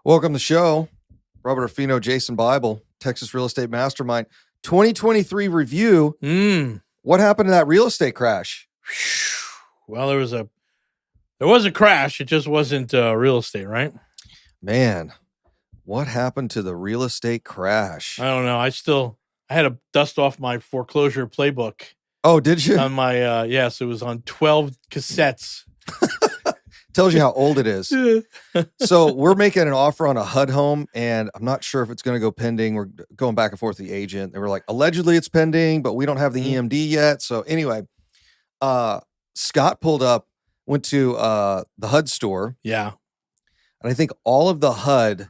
Welcome to the show. Robert Orfino, Jason Bible, Texas Real Estate Mastermind. 2023 review. What happened to that real estate crash? Well, there was a crash. It just wasn't real estate, right? Man, what happened to the real estate crash? I don't know. I had to dust off my foreclosure playbook. Oh, did you? On my yes, it was on 12 cassettes. Tells you how old it is. So we're making an offer on a HUD home, and I'm not sure if it's going to go pending. We're going back and forth with the agent. They were like, allegedly it's pending, but we don't have the EMD yet. So anyway, Scott pulled up, went to the HUD store. Yeah. And I think all of the HUD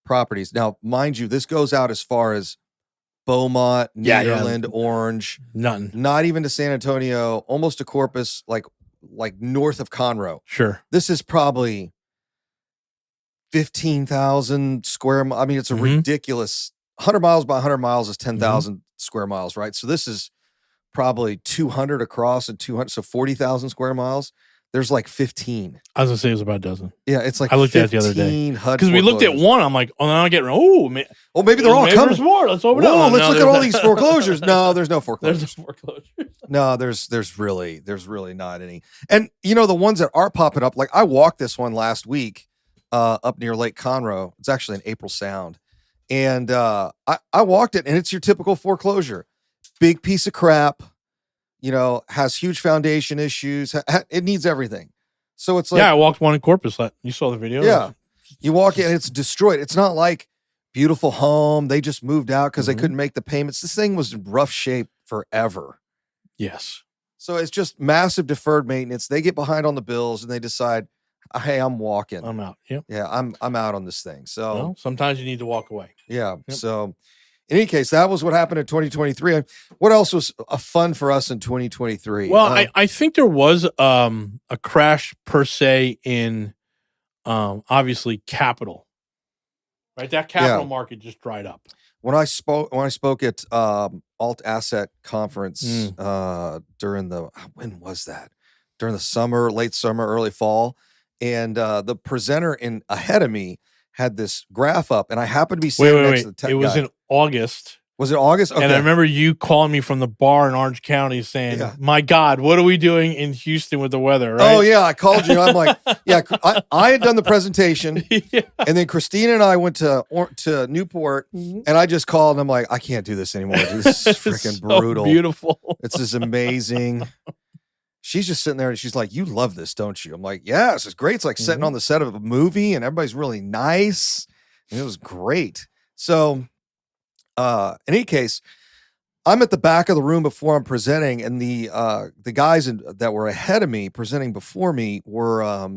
properties, now, mind you, this goes out as far as Beaumont, Nederland, Orange. None. Not even to San Antonio, almost to Corpus, like north of Conroe. Sure. This is probably 15,000 square miles. I mean, it's a ridiculous 100 miles by 100 miles is 10,000 square miles, right? So this is probably 200 across and 200, so 40,000 square miles. There's like 15. I was gonna say it was about a dozen. Yeah, it's like I looked at it the other day because we looked at one. I'm like, oh, now I'm getting maybe they're all coming. There's more. Let's open up. Let's look at all these foreclosures. No, there's no foreclosures. There's no foreclosures. No, there's really not any. And you know the ones that are popping up, like I walked this one last week up near Lake Conroe. It's actually in April Sound, and I walked it, and it's your typical foreclosure, big piece of crap. You know, has huge foundation issues. It needs everything. So it's like, I walked one in Corpus. You saw the video. Yeah, you walk in, and it's destroyed. It's not like beautiful home. They just moved out because they couldn't make the payments. This thing was in rough shape forever. Yes. So it's just massive deferred maintenance. They get behind on the bills and they decide, hey, I'm walking. I'm out. Yep. Yeah, I'm out on this thing. So sometimes you need to walk away. Yeah. Yep. So in any case, that was what happened in 2023. What else was fun for us in 2023? Well, I think there was a crash per se in obviously capital. Right? That capital market just dried up. When I spoke at Alt Asset Conference during when was that? During the summer, late summer, early fall, and the presenter ahead of me had this graph up, and I happened to be sitting next to the tech guy. It was in August. Was it August? Okay. And I remember you calling me from the bar in Orange County saying, my God, what are we doing in Houston with the weather, right? Oh, yeah, I called you. I'm like, I had done the presentation, and then Christina and I went to Newport, and I just called, and I'm like, I can't do this anymore. This is freaking brutal. Beautiful. This is amazing. She's just sitting there, and she's like, you love this, don't you? I'm like, yeah, this is great. It's like sitting on the set of a movie, and everybody's really nice, and it was great. So in any case, I'm at the back of the room before I'm presenting, and the guys that were ahead of me presenting before me were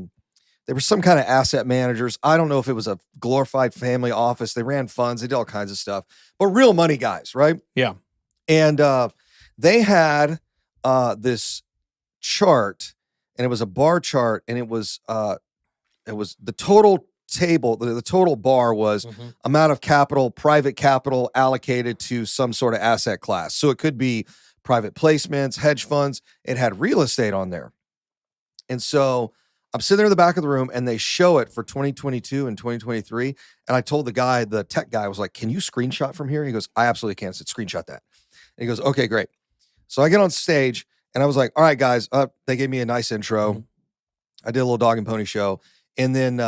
they were some kind of asset managers. I don't know if it was a glorified family office. They ran funds. They did all kinds of stuff, but real money guys, right? Yeah. And they had this chart, and it was a bar chart, and it was the total table, the total bar was amount of capital, private capital allocated to some sort of asset class. So it could be private placements, hedge funds. It had real estate on there. And so I'm sitting there in the back of the room, and they show it for 2022 and 2023. And I told the tech guy, I was like, can you screenshot from here? He goes, I absolutely can. I said, screenshot that. And he goes, okay, great. So I get on stage, and I was like, all right, guys, they gave me a nice intro. I did a little dog and pony show. And then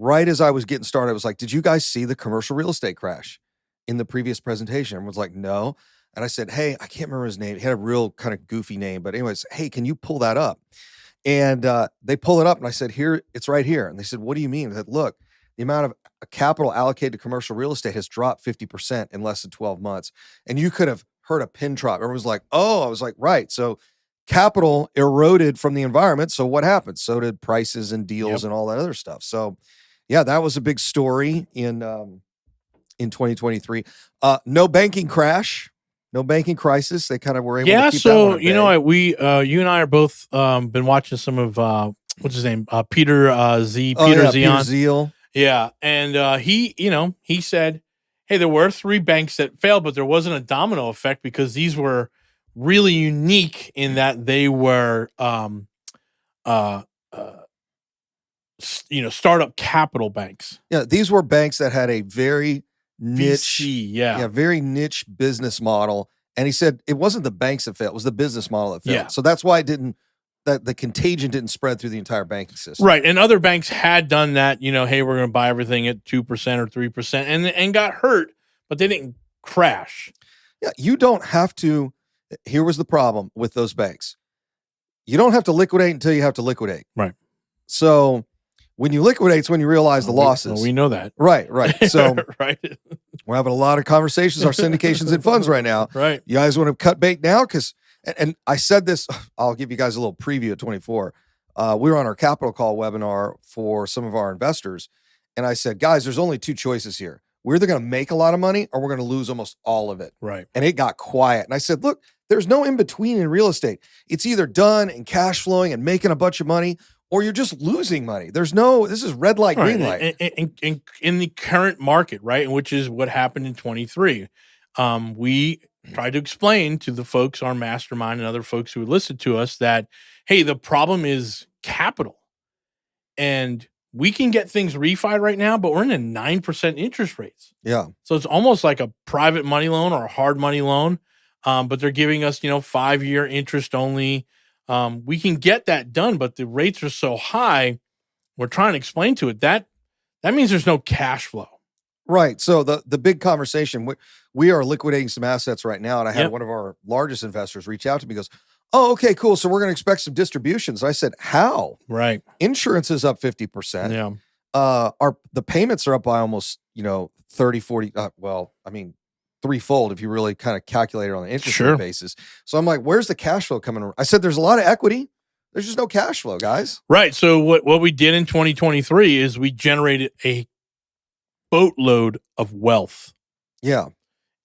right as I was getting started, I was like, did you guys see the commercial real estate crash in the previous presentation? Everyone was like, no. And I said, hey, I can't remember his name. He had a real kind of goofy name. But anyways, hey, can you pull that up? And they pull it up, and I said, here, it's right here. And they said, what do you mean? I said, look, the amount of capital allocated to commercial real estate has dropped 50% in less than 12 months. And you could have heard a pin drop. Everyone was like, oh, I was like, right. So capital eroded from the environment. So what happened? So did prices and deals and all that other stuff. So yeah, that was a big story in 2023. No banking crash, no banking crisis. They kind of were able to keep that one at bay. You know, you and I are both been watching some of what's his name, Peter Zeal. Yeah, and he said, hey, there were 3 banks that failed, but there wasn't a domino effect because these were really unique in that they were startup capital banks. Yeah, these were banks that had a very niche, VC, very niche business model. And he said it wasn't the banks that failed; it was the business model that failed. Yeah. So that's why that the contagion didn't spread through the entire banking system. Right, and other banks had done that. Hey, we're going to buy everything at 2% or 3%, and got hurt, but they didn't crash. Yeah, you don't have to. Here was the problem with those banks: you don't have to liquidate until you have to liquidate. Right. So when you liquidate, it's when you realize the losses. We know that. Right. So right. We're having a lot of conversations, our syndications and funds right now. Right. You guys want to cut bait now? Because, and I said this, I'll give you guys a little preview at 24. We were on our capital call webinar for some of our investors. And I said, guys, there's only two choices here. We're either going to make a lot of money or we're going to lose almost all of it. Right. And it got quiet. And I said, look, there's no in between in real estate. It's either done and cash flowing and making a bunch of money, or you're just losing money. This is red light, green light. In the current market, right, and which is what happened in 23. We tried to explain to the folks, our mastermind and other folks who listened to us that, hey, the problem is capital. And we can get things refied right now, but we're in a 9% interest rates. Yeah. So it's almost like a private money loan or a hard money loan, but they're giving us, 5-year interest only. We can get that done, but the rates are so high. We're trying to explain to it that means there's no cash flow. Right. So the big conversation, we are liquidating some assets right now. And I had one of our largest investors reach out to me, goes, oh, okay, cool. So we're going to expect some distributions. I said, how? Right. Insurance is up 50%. Yeah. The payments are up by almost, 30, 40. Threefold if you really kind of calculate it on an interest rate basis. So I'm like, where's the cash flow coming? I said, there's a lot of equity. There's just no cash flow, guys. Right. So what we did in 2023 is we generated a boatload of wealth. Yeah.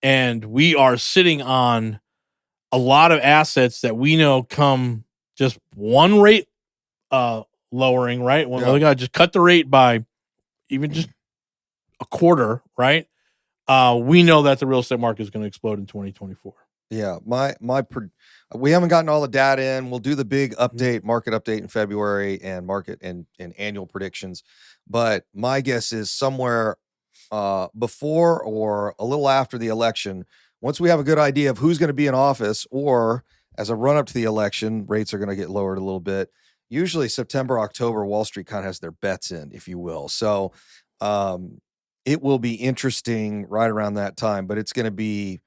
And we are sitting on a lot of assets that we know come just one rate lowering, right? When we got to just cut the rate by even just a quarter, right? We know that the real estate market is going to explode in 2024. Yeah, we haven't gotten all the data in. We'll do the big market update in February, and market and annual predictions. But my guess is somewhere before or a little after the election, once we have a good idea of who's going to be in office, or as a run up to the election, rates are going to get lowered a little bit. Usually September, October, Wall Street kind of has their bets in, if you will. So, it will be interesting right around that time, but it's going to be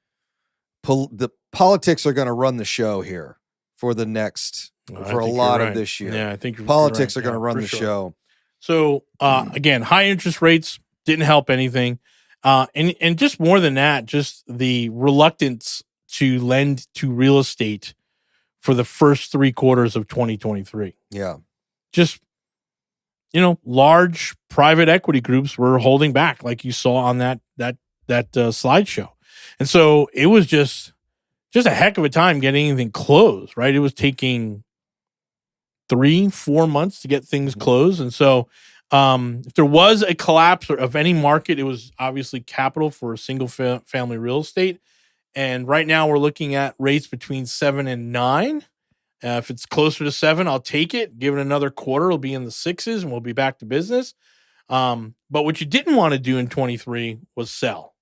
the politics are going to run the show here for the next for a lot of this year. Yeah, I think politics are going to run the show. So again, high interest rates didn't help anything, and just more than that, just the reluctance to lend to real estate for the first 3 quarters of 2023. Yeah, just. Large private equity groups were holding back, like you saw on that slideshow, and so it was just a heck of a time getting anything closed. Right, it was taking 3-4 months to get things closed, and so if there was a collapse of any market, it was obviously capital for a single family real estate, and right now we're looking at rates between 7 and 9. If it's closer to 7, I'll take it. Give it another quarter, it'll be in the 6s, and we'll be back to business. But what you didn't want to do in 23 was sell.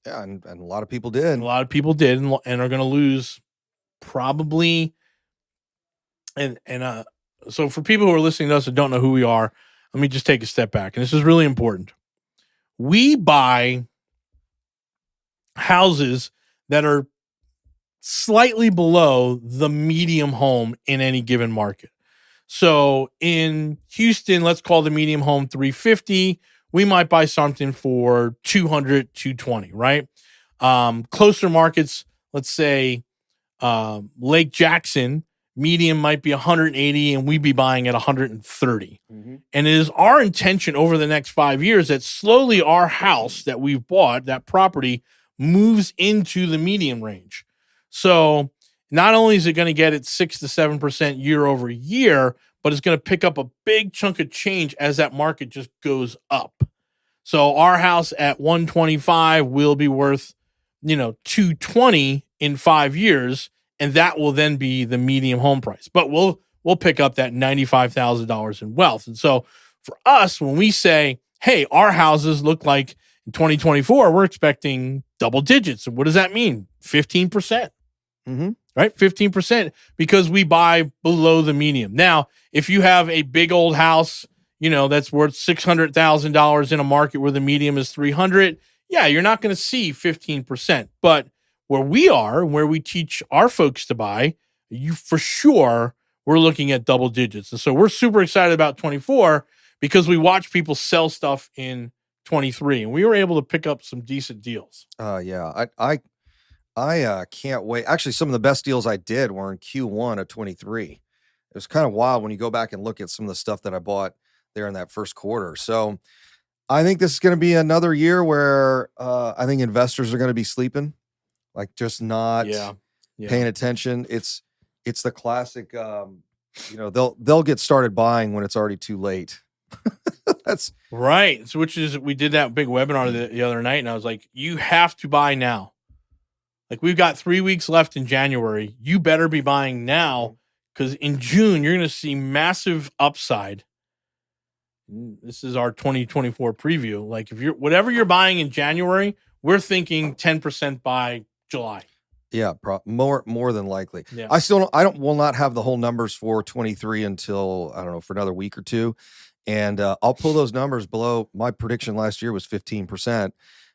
Yeah, and a lot of people did. A lot of people did, and are going to lose probably. And so for people who are listening to us and don't know who we are, let me just take a step back, and this is really important. We buy houses that are slightly below the medium home in any given market. So in Houston, let's call the medium home 350. We might buy something for 200, 220, right? Closer markets, let's say Lake Jackson, medium might be 180, and we'd be buying at 130. Mm-hmm. And it is our intention over the next 5 years that slowly our house that we've bought, that property, moves into the medium range. So not only is it going to get its 6 to 7% year over year, but it's going to pick up a big chunk of change as that market just goes up. So our house at 125 will be worth, 220 in 5 years, and that will then be the medium home price. But we'll pick up that $95,000 in wealth. And so for us, when we say, hey, our houses look like in 2024, we're expecting double digits. And what does that mean? 15%. Mm-hmm. Right? 15%, because we buy below the median. Now, if you have a big old house, that's worth $600,000 in a market where the median is 300, yeah, you're not going to see 15%. But where we are, where we teach our folks to buy, you for sure, we're looking at double digits. And so we're super excited about 24 because we watch people sell stuff in 23, and we were able to pick up some decent deals. Yeah, I can't wait. Actually, some of the best deals I did were in Q1 of 23. It was kind of wild when you go back and look at some of the stuff that I bought there in that first quarter. So I think this is going to be another year where I think investors are going to be sleeping, like just not paying attention. It's the classic, they'll get started buying when it's already too late. That's right. So we did that big webinar the other night, and I was like, you have to buy now. Like, we've got 3 weeks left in January. You better be buying now, because in June, you're going to see massive upside. This is our 2024 preview. Like, if whatever you're buying in January, we're thinking 10% by July. Yeah, more than likely. Yeah. Will not have the whole numbers for 23 until, I don't know, for another week or two. And I'll pull those numbers below. My prediction last year was 15%.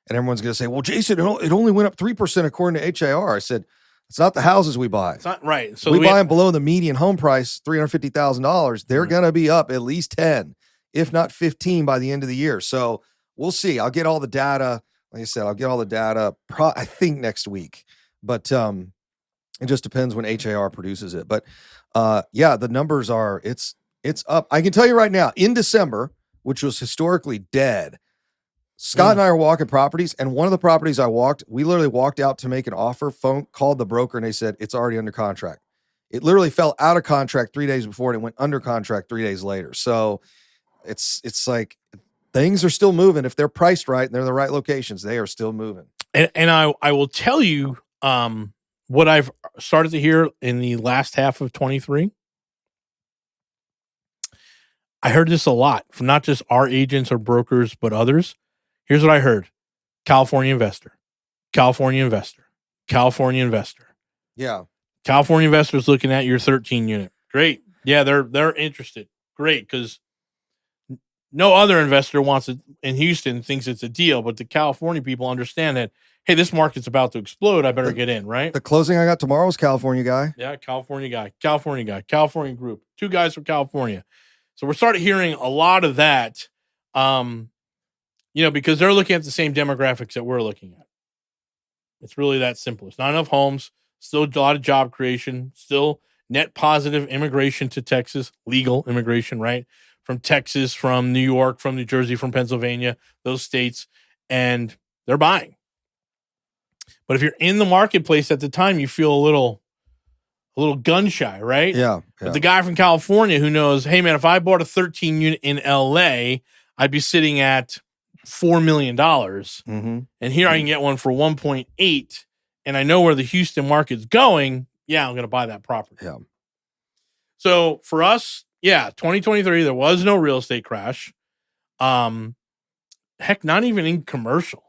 And everyone's going to say, well, Jason, it only went up 3% according to HIR. I said, it's not the houses we buy. It's not right. So we buy them below the median home price, $350,000. They're going to be up at least 10, if not 15 by the end of the year. So we'll see. I'll get all the data. Like I said, I'll get all the data, I think next week. But it just depends when HIR produces it. But the numbers are, it's up. I can tell you right now, in December, which was historically dead, Scott and I are walking properties, and one of the properties we literally walked out to make an offer, called the broker, and they said, it's already under contract. It literally fell out of contract 3 days before, and it went under contract 3 days later. So it's like things are still moving. If they're priced right and they're in the right locations, they are still moving. And I will tell you what I've started to hear in the last half of 23. I heard this a lot from not just our agents or brokers, but others. Here's what I heard. California investor. California investor. California investor. Yeah. California investors looking at your 13 unit. Great. Yeah, they're interested. Great, because no other investor wants it in Houston, thinks it's a deal, but the California people understand that, hey, this market's about to explode. I better get in, right? The closing I got tomorrow is California guy. Yeah, California guy, California group. 2 guys from California. So we're starting hearing a lot of that. Because they're looking at the same demographics that we're looking at. It's really that simple. It's not enough homes, still a lot of job creation, still net positive immigration to Texas, legal immigration, right? From Texas, from New York, from New Jersey, from Pennsylvania, those states, and they're buying. But if you're in the marketplace at the time, you feel a little gun shy, right? Yeah. But the guy from California who knows, hey man, if I bought a 13 unit in LA, I'd be sitting at $4 million. Mm-hmm. And here I can get one for 1.8, and I know where the Houston market's going. Yeah, I'm going to buy that property. Yeah. So for us, 2023, there was no real estate crash. Heck, not even in commercial.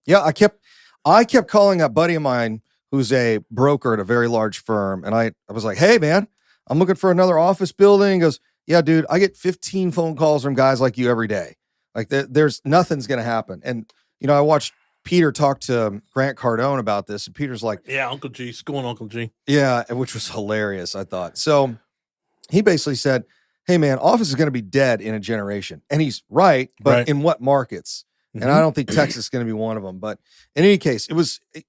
Yeah, I kept calling a buddy of mine who's a broker at a very large firm, and I was like, hey man, I'm looking for another office building. He goes, yeah, dude, I get 15 phone calls from guys like you every day. Like there's nothing's going to happen. And, I watched Peter talk to Grant Cardone about this, and Peter's like, yeah, Uncle G, schooling Uncle G. Yeah, which was hilarious, I thought. So he basically said, hey man, office is going to be dead in a generation. And he's right, but in what markets? Mm-hmm. And I don't think Texas is going to be one of them. But in any case,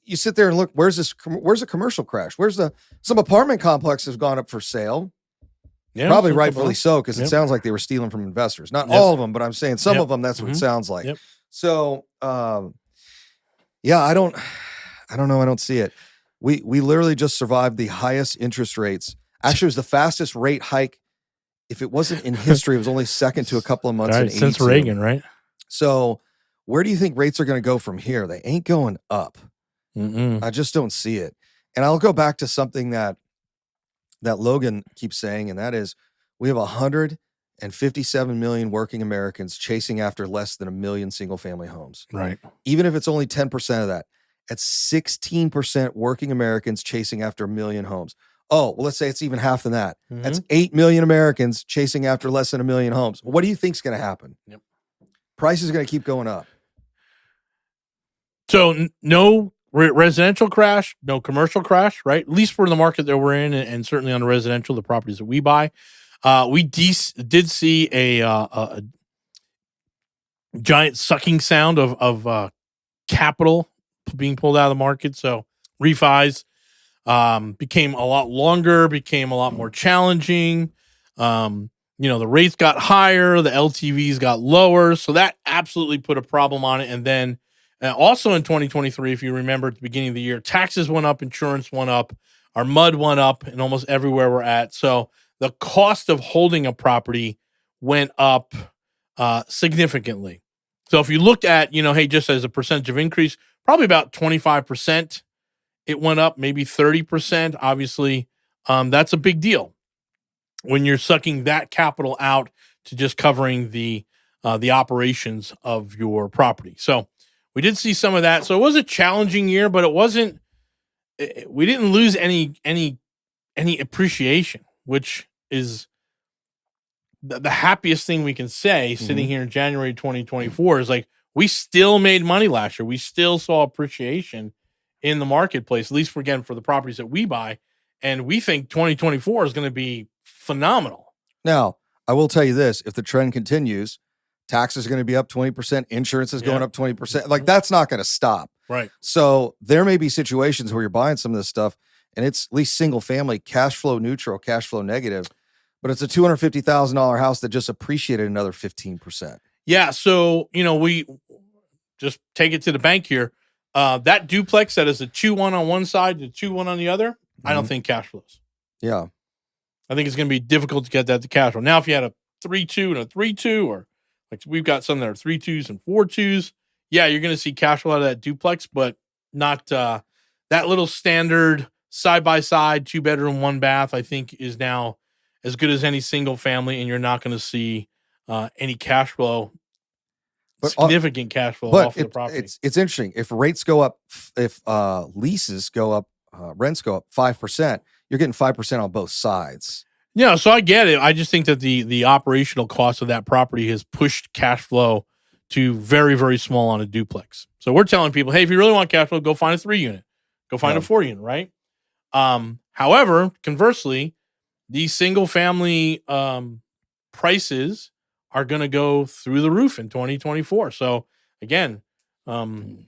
you sit there and look, where's a commercial crash? Some apartment complexes have gone up for sale. Yeah, probably rightfully so, because it sounds like they were stealing from investors. Not all of them, but I'm saying some of them, that's what it sounds like. Yep. So, I don't know. I don't see it. We literally just survived the highest interest rates. Actually, it was the fastest rate hike. If it wasn't in history, it was only second to a couple of months since Reagan, right? So where do you think rates are going to go from here? They ain't going up. Mm-mm. I just don't see it. And I'll go back to something that Logan keeps saying, and that is we have and 57 million working Americans chasing after less than 1 million single-family homes. Right. Even if it's only 10% of that, that's 16% working Americans chasing after 1 million homes. Oh, well, let's say it's even half than that. Mm-hmm. That's 8 million Americans chasing after less than 1 million homes. What do you think's going to happen? Yep. Price is going to keep going up. So no residential crash, no commercial crash, right? At least for the market that we're in, and certainly on the residential, the properties that we buy. We did see a giant sucking sound of capital being pulled out of the market. So refis became a lot longer, became a lot more challenging. The rates got higher, the LTVs got lower. So that absolutely put a problem on it. And then also in 2023, if you remember at the beginning of the year, taxes went up, insurance went up, our MUD went up, and almost everywhere we're at. So the cost of holding a property went up significantly. So if you looked at, hey, just as a percentage of increase, probably about 25%, it went up, maybe 30%. Obviously, that's a big deal when you're sucking that capital out to just covering the operations of your property. So we did see some of that. So it was a challenging year, but it wasn't. We didn't lose any appreciation, which is the happiest thing we can say sitting here in January 2024 is like, we still made money last year. We still saw appreciation in the marketplace, at least for the properties that we buy. And we think 2024 is going to be phenomenal. Now, I will tell you this, if the trend continues, taxes are going to be up 20%, insurance is going up 20%. Like, that's not going to stop. Right. So there may be situations where you're buying some of this stuff and it's at least single family, cash flow neutral, cash flow negative, but it's a $250,000 house that just appreciated another 15%. Yeah. So, we just take it to the bank here. That duplex that is a 2-1 on one side to 2-1 on the other, I don't think cash flows. Yeah. I think it's going to be difficult to get that to cash flow. Now, if you had a 3-2 and a 3-2, or like we've got some that are 3-2s and 4-2s, yeah, you're going to see cash flow out of that duplex, but not that little standard side-by-side, 2-bedroom, 1-bath, I think is now as good as any single family, and you're not going to see any cash flow, significant cash flow off of the property. It's interesting. If rates go up, if leases go up, rents go up 5%, you're getting 5% on both sides. Yeah, so I get it. I just think that the operational cost of that property has pushed cash flow to very, very small on a duplex. So we're telling people, hey, if you really want cash flow, go find a 3-unit. Go find a 4-unit, right? However, conversely, these single-family prices are going to go through the roof in 2024. So, again, we'll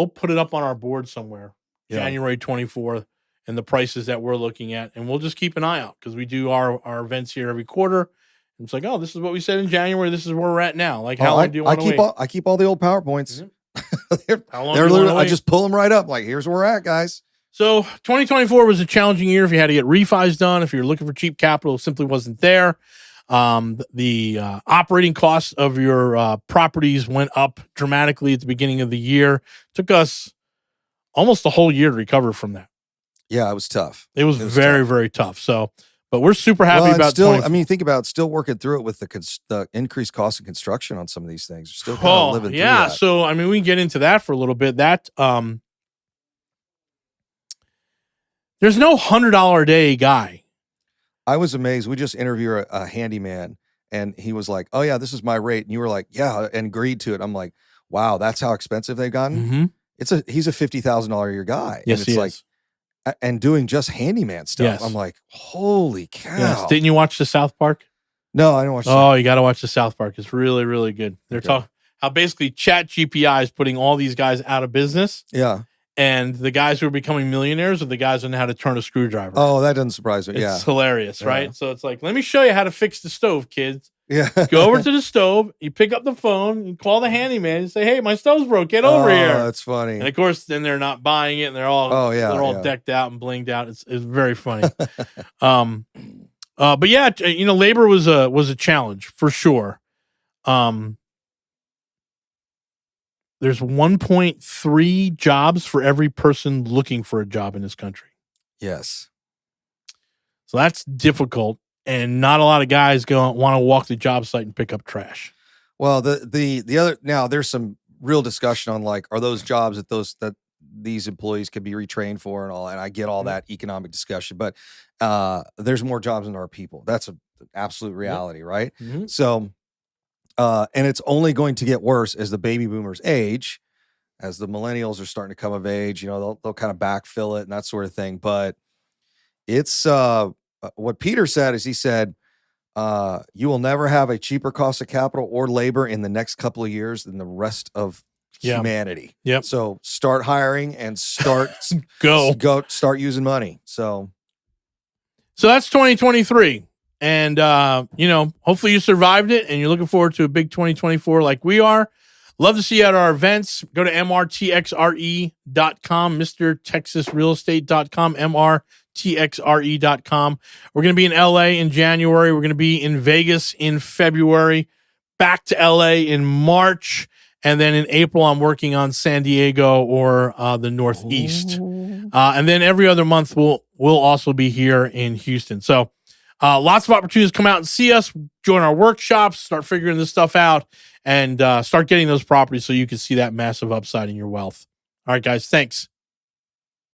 put it up on our board somewhere, January 24th, and the prices that we're looking at, and we'll just keep an eye out because we do our events here every quarter. And it's like, oh, this is what we said in January. This is where we're at now. Like, how long do you want to wait? I keep all the old PowerPoints. How long do you want to wait? I just pull them right up. Like, here's where we're at, guys. So 2024 was a challenging year. If you had to get refis done, if you're looking for cheap capital, it simply wasn't there. The operating costs of your properties went up dramatically at the beginning of the year. Took us almost a whole year to recover from that. Yeah, it was tough. It was very, tough. Very tough. So, but we're super happy about still. Think about still working through it with the increased cost of construction on some of these things. We're still kind of living through that. So we can get into that for a little bit. That there's no $100 a day guy. I was amazed. We just interviewed a handyman, and he was like, "Oh yeah, this is my rate," and you were like, "Yeah," and agreed to it. I'm like, "Wow, that's how expensive they've gotten." Mm-hmm. He's a $50,000 a year guy. Yes, and it's like. And doing just handyman stuff. Yes. I'm like, holy cow. Yes. Didn't you watch the South Park? No, I didn't watch Oh, you got to watch the South Park. It's really, really good. They're talking how basically Chat GPI is putting all these guys out of business. Yeah. And the guys who are becoming millionaires are the guys who know how to turn a screwdriver. Oh, that doesn't surprise me. It's hilarious, right? So it's like, let me show you how to fix the stove, kids. Yeah. Go over to the stove, you pick up the phone, you call the handyman and say, hey, my stove's broke, get over here. Oh, that's funny. And of course, then they're not buying it and they're all decked out and blinged out. It's very funny. But yeah, labor was a challenge for sure. There's 1.3 jobs for every person looking for a job in this country. Yes. So that's difficult. and not a lot of guys want to walk the job site and pick up trash. Well, the other, now there's some real discussion on like, are those jobs that these employees could be retrained for and all, and I get all that economic discussion, but there's more jobs than there are people. That's an absolute reality, right? Mm-hmm. So, and it's only going to get worse as the baby boomers age, as the millennials are starting to come of age. You know, they'll kind of backfill it and that sort of thing. But it's what Peter said is, he said, you will never have a cheaper cost of capital or labor in the next couple of years than the rest of humanity. Yep. So start hiring and start start using money. So that's 2023. And hopefully you survived it and you're looking forward to a big 2024 like we are. Love to see you at our events. Go to mrtxre.com, MrTexasRealEstate.com, mrtxre.com. We're going to be in LA in January. We're going to be in Vegas in February, back to LA in March. And then in April, I'm working on San Diego or the Northeast. And then every other month, we'll also be here in Houston. So lots of opportunities to come out and see us, join our workshops, start figuring this stuff out, and start getting those properties so you can see that massive upside in your wealth. All right, guys, thanks.